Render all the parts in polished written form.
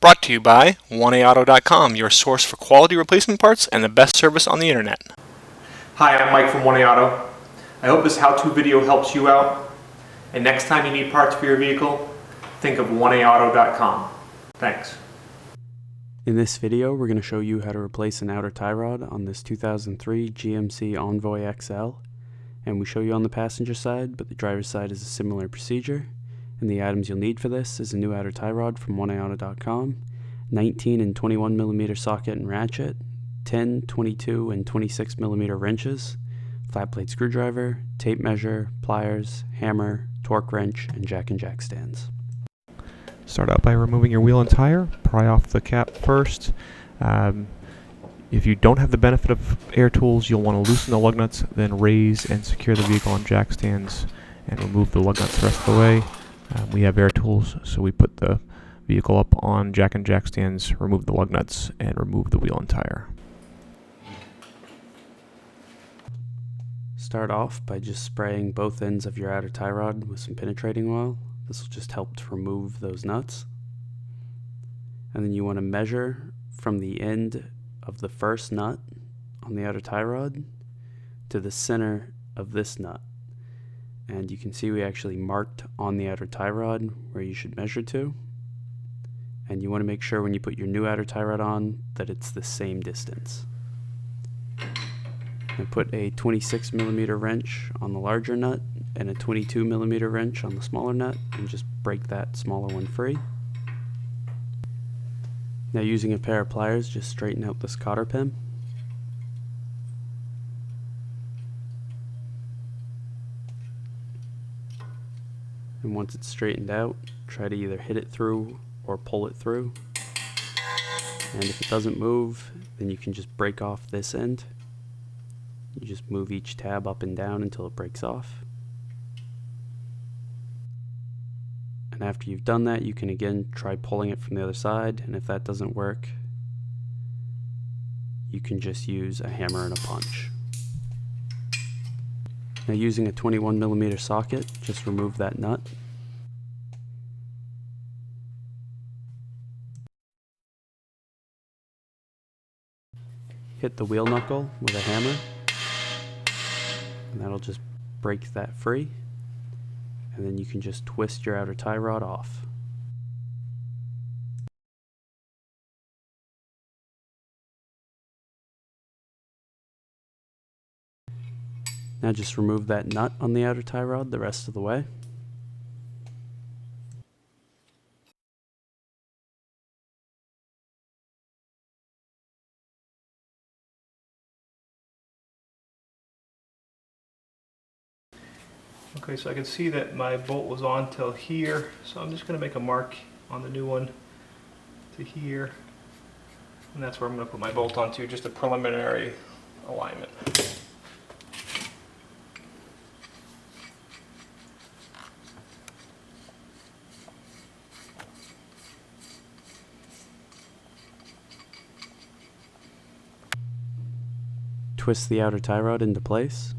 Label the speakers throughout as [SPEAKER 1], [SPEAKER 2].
[SPEAKER 1] Brought to you by 1AAuto.com, your source for quality replacement parts and the best service on the internet.
[SPEAKER 2] Hi, I'm Mike from 1AAuto. I hope this how-to video helps you out. And next time you need parts for your vehicle, think of 1AAuto.com. Thanks.
[SPEAKER 3] In this video, we're going to show you how to replace an outer tie rod on this 2003 GMC Envoy XL. And we show you on the passenger side, but the driver's side is a similar procedure. And the items you'll need for this is a new outer tie rod from 1AAuto.com, 19 and 21 millimeter socket and ratchet, 10, 22, and 26 millimeter wrenches, flat plate screwdriver, tape measure, pliers, hammer, torque wrench, and jack stands.
[SPEAKER 4] Start out by removing your wheel and tire. Pry off the cap first. If you don't have the benefit of air tools, you'll want to loosen the lug nuts, then raise and secure the vehicle on jack stands and remove the lug nuts the rest of the way. We have air tools, so we put the vehicle up on jack stands, remove the lug nuts, and remove the wheel and tire.
[SPEAKER 3] Start off by just spraying both ends of your outer tie rod with some penetrating oil. This will just help to remove those nuts. And then you want to measure from the end of the first nut on the outer tie rod to the center of this nut. And you can see we actually marked on the outer tie rod where you should measure to. And you want to make sure when you put your new outer tie rod on that it's the same distance. And put a 26 millimeter wrench on the larger nut and a 22 millimeter wrench on the smaller nut and just break that smaller one free. Now using a pair of pliers, just straighten out this cotter pin. And once it's straightened out, try to either hit it through or pull it through. And if it doesn't move, then you can just break off this end. You just move each tab up and down until it breaks off. And after you've done that, you can again try pulling it from the other side, and if that doesn't work, you can just use a hammer and a punch. Now using a 21 millimeter socket, just remove that nut. Hit the wheel knuckle with a hammer, and that'll just break that free. And then you can just twist your outer tie rod off. Now just remove that nut on the outer tie rod the rest of the way.
[SPEAKER 2] Okay, so I can see that my bolt was on till here, so I'm just going to make a mark on the new one to here. And that's where I'm going to put my bolt onto, just a preliminary alignment.
[SPEAKER 3] Twist the outer tie rod into place.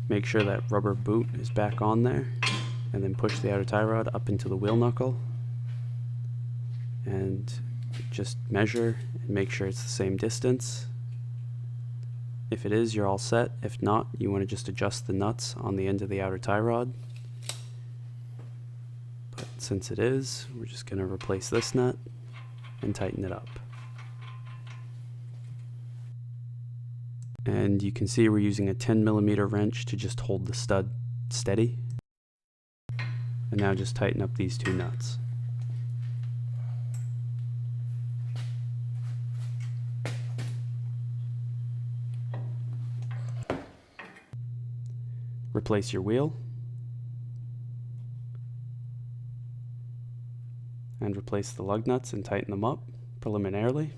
[SPEAKER 3] Make sure that rubber boot is back on there, and then push the outer tie rod up into the wheel knuckle. And just measure and make sure it's the same distance. If it is, you're all set. If not, you want to just adjust the nuts on the end of the outer tie rod. But since it is, we're just going to replace this nut and tighten it up. And you can see we're using a 10 millimeter wrench to just hold the stud steady. And now just tighten up these two nuts. Replace your wheel. And replace the lug nuts and tighten them up preliminarily.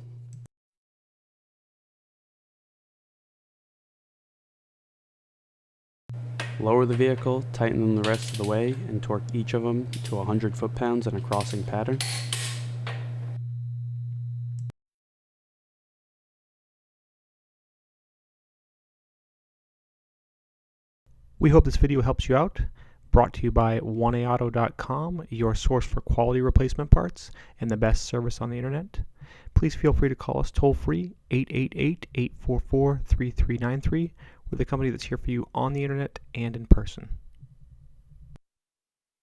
[SPEAKER 3] Lower the vehicle, tighten them the rest of the way, and torque each of them to 100 foot-pounds in a crossing pattern.
[SPEAKER 4] We hope this video helps you out. Brought to you by 1AAuto.com, your source for quality replacement parts and the best service on the internet. Please feel free to call us toll free 888-844-3393. We're the company that's here for you on the internet and in person.